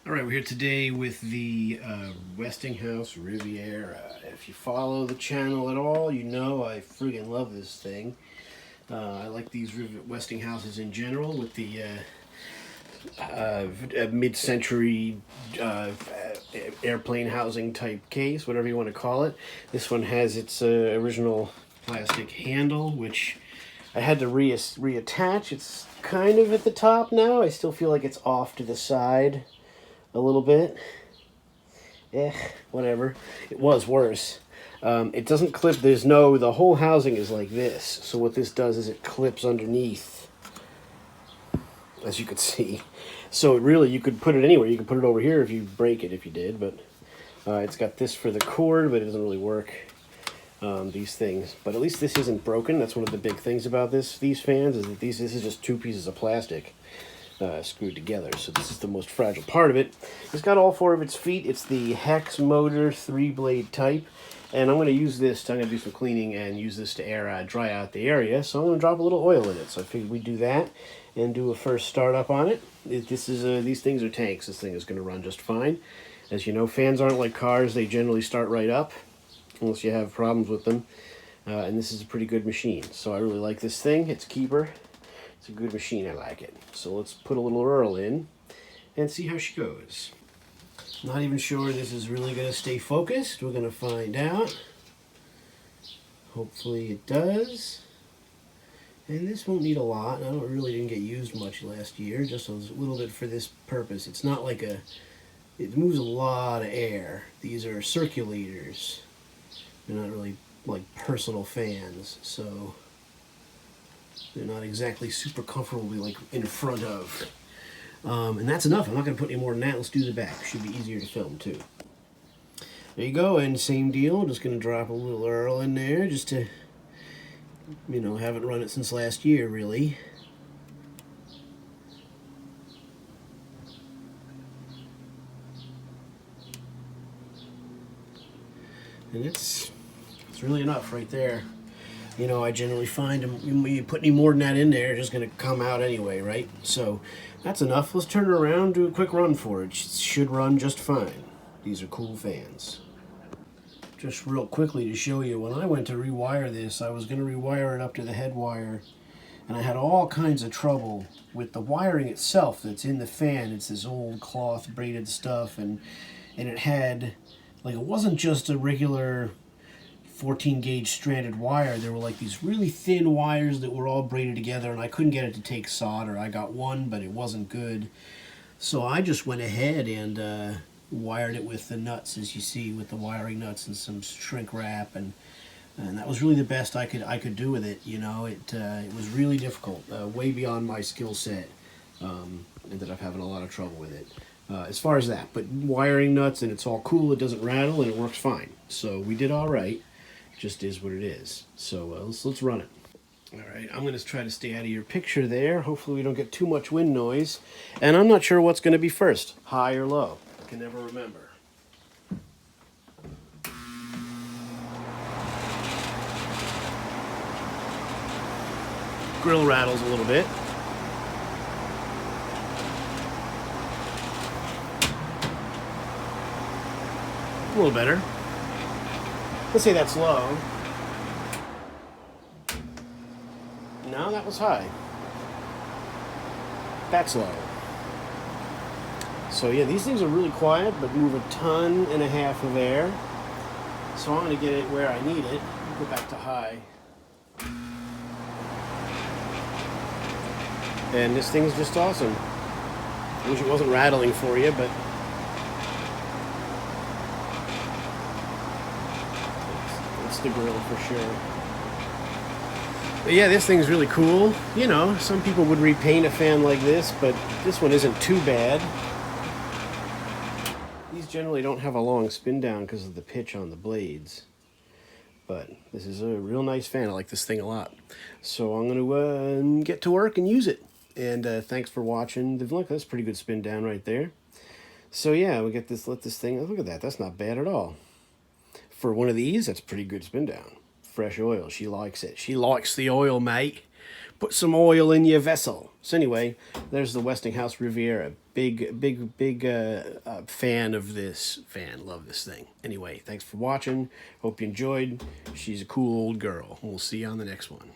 All right, we're here today with the Westinghouse Riviera. If you follow the channel at all, you know I friggin' love this thing. I like these Westinghouses in general with the mid-century airplane housing type case, whatever you want to call it. This one has its original plastic handle, which I had to reattach. It's kind of at the top now. I still feel like it's off to the side a little bit. Whatever. It was worse. It doesn't clip. The whole housing is like this. So what this does is it clips underneath, as you could see. So it really, you could put it anywhere. You could put it over here if you break it, if you did. But it's got this for the cord, but it doesn't really work. These things. But at least this isn't broken. That's one of the big things about these fans, is that this is just two pieces of plastic screwed together. So this is the most fragile part of it. It's got all four of its feet. It's the hex motor 3-blade type. And I'm going to use this, I'm going to do some cleaning and use this to dry out the area. So I'm going to drop a little oil in it. So I figured we'd do that and do a first startup on it. These things are tanks. This thing is going to run just fine. As you know, fans aren't like cars. They generally start right up unless you have problems with them. And this is a pretty good machine. So I really like this thing. It's a keeper. It's a good machine. I like it. So let's put a little Earl in and see how she goes. Not even sure this is really going to stay focused. We're going to find out. Hopefully it does. And this won't need a lot. Really didn't get used much last year. Just a little bit for this purpose. It's not like it moves a lot of air. These are circulators. They're not really like personal fans. So they're not exactly super comfortably like in front of. And that's enough. I'm not going to put any more than that. Let's do the back. Should be easier to film too. There you go. And same deal. Just going to drop a little Earl in there just to, haven't run it since last year really. And it's really enough right there. I generally find you put any more than that in there, it's just going to come out anyway, right? So that's enough. Let's turn it around, do a quick run for it. It should run just fine. These are cool fans. Just real quickly to show you, when I went to rewire this, I was going to rewire it up to the head wire, and I had all kinds of trouble with the wiring itself that's in the fan. It's this old cloth braided stuff, and it had, it wasn't just a regular 14 gauge stranded wire. There were like these really thin wires that were all braided together, and I couldn't get it to take solder. I got one, but it wasn't good. So I just went ahead and wired it with the nuts, as you see, with the wiring nuts and some shrink wrap, and that was really the best I could do with it. It was really difficult, way beyond my skill set. Ended up having a lot of trouble with it. As far as that, but wiring nuts, and it's all cool. It doesn't rattle, and it works fine. So we did all right. Just is what it is. So let's run it. All right, I'm going to try to stay out of your picture there. Hopefully we don't get too much wind noise. And I'm not sure what's going to be first, high or low. I can never remember. Grill rattles a little bit. A little better. Let's say that's low. No, that was high. That's low. So yeah, these things are really quiet, but move a ton and a half of air. So I'm going to get it where I need it. Go back to high. And this thing's just awesome. I wish it wasn't rattling for you, but the grill for sure. But yeah, this thing's really cool. Some people would repaint a fan like this, but this one isn't too bad. These generally don't have a long spin down because of the pitch on the blades, but this is a real nice fan. I like this thing a lot. So I'm going to get to work and use it. And thanks for watching. Look, that's a pretty good spin down right there. So yeah, we get this. Let this thing. Look at that. That's not bad at all. For one of these, that's pretty good spin down. Fresh oil. She likes it. She likes the oil, mate. Put some oil in your vessel. So anyway, there's the Westinghouse Riviera. Big fan of this. Love this thing. Anyway, thanks for watching. Hope you enjoyed. She's a cool old girl. We'll see you on the next one.